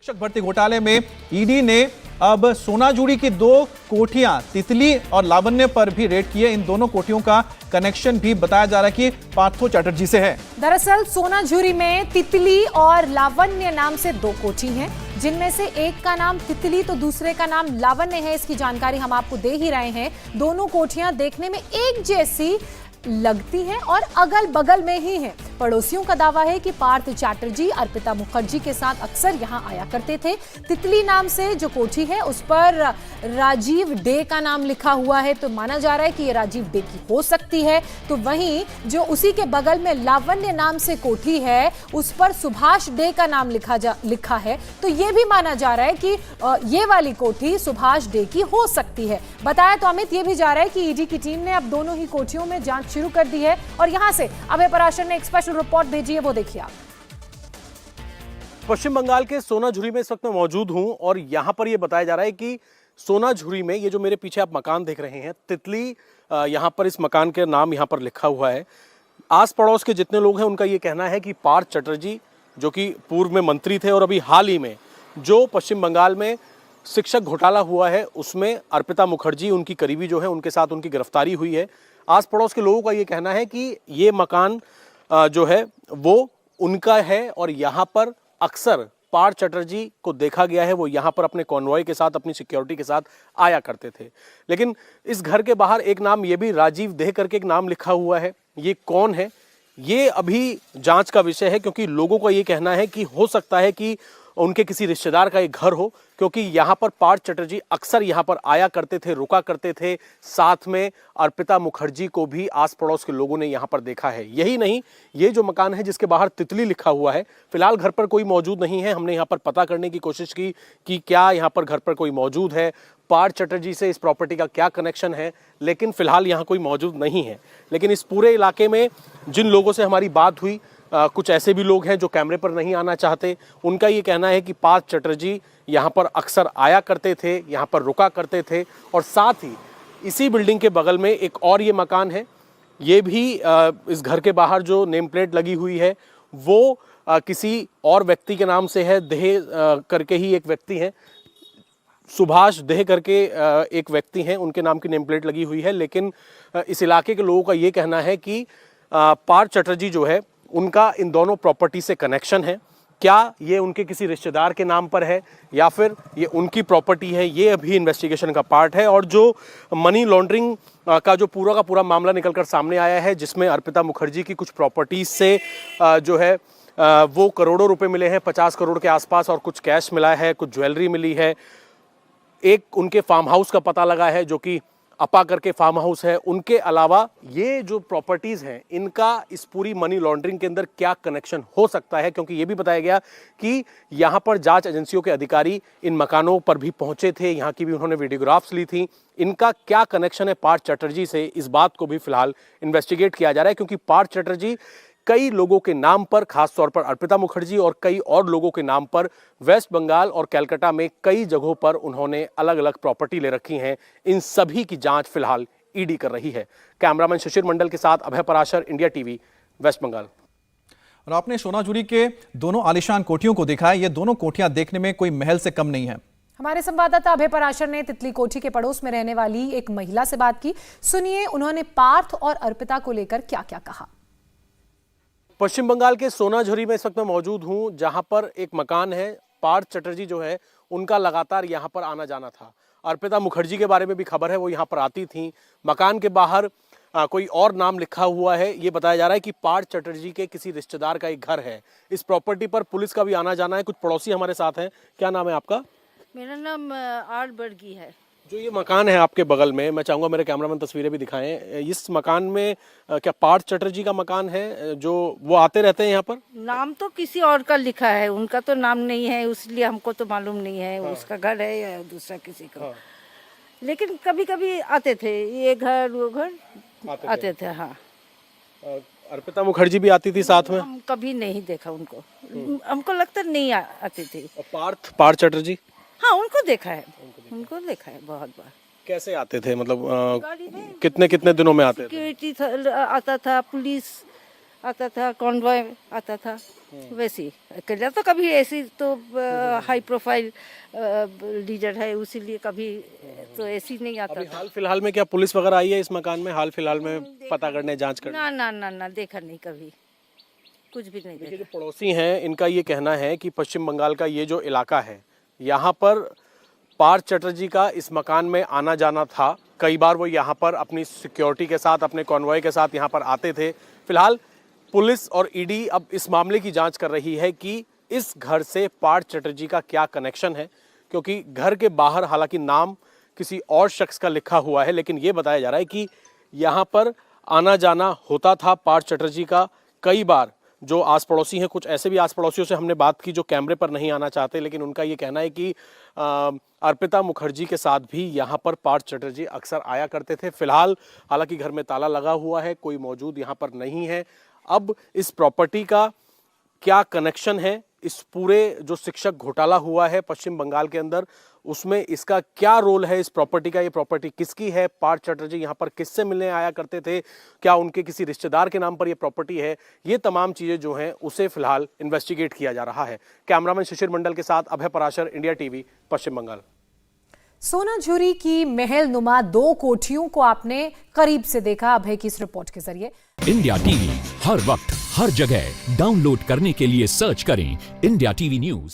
शिक्षक भर्ती घोटाले में ईडी ने अब सोनाजुड़ी की दो कोठियां तितली और लावण्य पर भी रेड किए। इन दोनों कोठियों का कनेक्शन भी बताया जा रहा है कि पार्थो चैटर्जी से है। दरअसल सोनाजुरी में तितली और लावण्य नाम से दो कोठी हैं, जिनमें से एक का नाम तितली तो दूसरे का नाम लावण्य है। इसकी जानकारी हम आपको दे ही रहे हैं। दोनों कोठियां देखने में एक जैसी लगती हैं और अगल बगल में ही हैं। पड़ोसियों का दावा है कि पार्थ चैटर्जी अर्पिता मुखर्जी के साथ अक्सर यहां आया करते थे। तितली नाम से जो कोठी है उस पर राजीव डे का नाम लिखा हुआ है, तो माना जा रहा है कि ये राजीव डे की हो सकती है। तो वहीं जो उसी के बगल में लावण्य नाम से कोठी है उस पर सुभाष डे का नाम लिखा है, तो ये भी माना जा रहा है कि ये वाली कोठी सुभाष डे की हो सकती है। बताया तो अमित ये भी जा रहा है कि ईडी की टीम ने अब दोनों ही कोठियों में जांच शुरू कर दी है और यहां से अभय पराशर ने एक स्पेशल रिपोर्ट भेजी है, वो देखिए आप। पश्चिम बंगाल के सोनाझुरी में इस वक्त मैं मौजूद हूं और यहां पर यह बताया जा रहा है कि सोनाझुरी में ये जो मेरे पीछे आप मकान देख रहे हैं तितली, यहां पर इस मकान के नाम यहां पर लिखा हुआ है। आस पड़ोस के जितने लोग हैं उनका ये कहना है कि पार्थ चैटर्जी जो कि पूर्व में मंत्री थे और अभी हाल ही में जो पश्चिम बंगाल में शिक्षक घोटाला हुआ है उसमें अर्पिता मुखर्जी उनकी करीबी जो है उनके साथ उनकी गिरफ्तारी हुई है। आस पड़ोस के लोगों का ये कहना है कि ये मकान जो है वो उनका है और यहाँ पर अक्सर पार्थ चैटर्जी को देखा गया है, वो यहाँ पर अपने कॉन्वॉय के साथ अपनी सिक्योरिटी के साथ आया करते थे। लेकिन इस घर के बाहर एक नाम ये भी राजीव देह करके एक नाम लिखा हुआ है। ये कौन है ये अभी जांच का विषय है, क्योंकि लोगों का ये कहना है कि हो सकता है कि उनके किसी रिश्तेदार का एक घर हो, क्योंकि यहाँ पर पार्थ चैटर्जी अक्सर यहाँ पर आया करते थे, रुका करते थे। साथ में अर्पिता मुखर्जी को भी आस पड़ोस के लोगों ने यहाँ पर देखा है। यही नहीं, ये जो मकान है जिसके बाहर तितली लिखा हुआ है, फिलहाल घर पर कोई मौजूद नहीं है। हमने यहाँ पर पता करने की कोशिश की कि क्या यहाँ पर घर पर कोई मौजूद है, पार्थ चैटर्जी से इस प्रॉपर्टी का क्या कनेक्शन है, लेकिन फिलहाल यहाँ कोई मौजूद नहीं है। लेकिन इस पूरे इलाके में जिन लोगों से हमारी बात हुई, कुछ ऐसे भी लोग हैं जो कैमरे पर नहीं आना चाहते। उनका ये कहना है कि पार्थ चैटर्जी यहाँ पर अक्सर आया करते थे, यहाँ पर रुका करते थे और साथ ही इसी बिल्डिंग के बगल में एक और ये मकान है। ये भी इस घर के बाहर जो नेम प्लेट लगी हुई है वो किसी और व्यक्ति के नाम से है। देह करके ही एक व्यक्ति हैं, सुभाष देह करके एक व्यक्ति हैं, उनके नाम की नेम प्लेट लगी हुई है। लेकिन इस इलाके के लोगों का ये कहना है कि पार्थ चैटर्जी जो है उनका इन दोनों प्रॉपर्टी से कनेक्शन है। क्या ये उनके किसी रिश्तेदार के नाम पर है या फिर ये उनकी प्रॉपर्टी है, ये अभी इन्वेस्टिगेशन का पार्ट है। और जो मनी लॉन्ड्रिंग का पूरा मामला निकलकर सामने आया है, जिसमें अर्पिता मुखर्जी की कुछ प्रॉपर्टीज से जो है वो करोड़ों रुपए मिले हैं, 50 करोड़ के आसपास, और कुछ कैश मिला है, कुछ ज्वेलरी मिली है। एक उनके फार्म हाउस का पता लगा है जो कि अपा करके फार्म हाउस है। उनके अलावा ये जो प्रॉपर्टीज हैं इनका इस पूरी मनी लॉन्ड्रिंग के अंदर क्या कनेक्शन हो सकता है, क्योंकि ये भी बताया गया कि यहाँ पर जांच एजेंसियों के अधिकारी इन मकानों पर भी पहुंचे थे, यहाँ की भी उन्होंने वीडियोग्राफ्स ली थी। इनका क्या कनेक्शन है पार्थ चैटर्जी से, इस बात को भी फिलहाल इन्वेस्टिगेट किया जा रहा है, क्योंकि पार्थ चैटर्जी कई लोगों के नाम पर, खासतौर पर अर्पिता मुखर्जी और कई और लोगों के नाम पर वेस्ट बंगाल और कलकत्ता में कई जगहों पर उन्होंने अलग अलग प्रॉपर्टी ले रखी हैं। इन सभी की जांच फिलहाल ईडी कर रही है। कैमरामैन शिशिर मंडल के साथ अभय पराशर, इंडिया टीवी, वेस्ट बंगाल। और आपने सोनाजुरी के दोनों आलीशान कोठियों को देखा है। ये दोनों कोठियां देखने में कोई महल से कम नहीं है। हमारे संवाददाता अभय पराशर ने तितली कोठी के पड़ोस में रहने वाली एक महिला से बात की। सुनिए उन्होंने पार्थ और अर्पिता को लेकर क्या क्या कहा। पश्चिम बंगाल के सोनाझुरी में इस वक्त मैं मौजूद हूं, जहां पर एक मकान है। पार्थ चैटर्जी जो है उनका लगातार यहां पर आना जाना था। अर्पिता मुखर्जी के बारे में भी खबर है, वो यहां पर आती थी। मकान के बाहर कोई और नाम लिखा हुआ है। ये बताया जा रहा है कि पार्थ चैटर्जी के किसी रिश्तेदार का एक घर है। इस प्रॉपर्टी पर पुलिस का भी आना जाना है। कुछ पड़ोसी हमारे साथ हैं। क्या नाम है आपका? मेरा नाम आर बर्गी है। जो ये मकान है आपके बगल में, मैं चाहूंगा मेरे कैमरामैन तस्वीरें भी दिखाएं। इस मकान में क्या पार्थ चैटर्जी का मकान है जो वो आते रहते हैं यहाँ पर? नाम तो किसी और का लिखा है, उनका तो नाम नहीं है, इसलिए हमको तो मालूम नहीं है उसका घर है या दूसरा किसी का। लेकिन कभी कभी आते थे, ये घर वो घर आते थे। हाँ, अर्पिता मुखर्जी भी आती थी साथ में? हम कभी नहीं देखा उनको, हमको लगता नहीं आती थी। पार्थ चैटर्जी? हाँ, उनको देखा है बहुत बार। कैसे आते थे, मतलब कितने कितने दिनों में आते थे? सिक्योरिटी आता था, पुलिस आता था, कॉन्वॉय आता था, वैसी अकेला तो कभी ऐसी तो हाई प्रोफाइल लीडर है, उसीलिए कभी तो ऐसी नहीं आता अभी था। हाल फिलहाल में क्या पुलिस वगैरह आई है इस मकान में? हाल फिलहाल में पता करने, जांच करने? ना ना ना ना, देखा नहीं कभी, कुछ भी नहीं ये देखा। जो पड़ोसी हैं इनका ये कहना है कि पश्चिम बंगाल का ये जो इलाका है, यहाँ पर पार्थ चटर्जी का इस मकान में आना जाना था। कई बार वो यहाँ पर अपनी सिक्योरिटी के साथ, अपने कॉन्वॉय के साथ यहाँ पर आते थे। फिलहाल पुलिस और ईडी अब इस मामले की जांच कर रही है कि इस घर से पार्थ चटर्जी का क्या कनेक्शन है, क्योंकि घर के बाहर हालांकि नाम किसी और शख्स का लिखा हुआ है, लेकिन ये बताया जा रहा है कि यहाँ पर आना जाना होता था पार्थ चटर्जी का। कई बार जो आस पड़ोसी हैं, कुछ ऐसे भी आस पड़ोसियों से हमने बात की जो कैमरे पर नहीं आना चाहते, लेकिन उनका ये कहना है कि अर्पिता मुखर्जी के साथ भी यहाँ पर पार्थ चटर्जी अक्सर आया करते थे। फिलहाल हालांकि घर में ताला लगा हुआ है, कोई मौजूद यहाँ पर नहीं है। अब इस प्रॉपर्टी का क्या कनेक्शन है, इस पूरे जो शिक्षक घोटाला हुआ है पश्चिम बंगाल के अंदर, उसमें इसका क्या रोल है, इस प्रॉपर्टी का, ये प्रॉपर्टी किसकी है, पार्थ चटर्जी यहाँ पर किससे मिलने आया करते थे, क्या उनके किसी रिश्तेदार के नाम पर ये प्रॉपर्टी है, ये तमाम चीजें जो हैं उसे फिलहाल इन्वेस्टिगेट किया जा रहा है। कैमरामैन शिशिर मंडल के साथ अभय पराशर, इंडिया टीवी, पश्चिम बंगाल। सोनाझुरी की महल नुमा 2 कोठियों को आपने करीब से देखा अभय की इस रिपोर्ट के जरिए। इंडिया टीवी हर वक्त हर जगह डाउनलोड करने के लिए सर्च करें इंडिया टीवी न्यूज।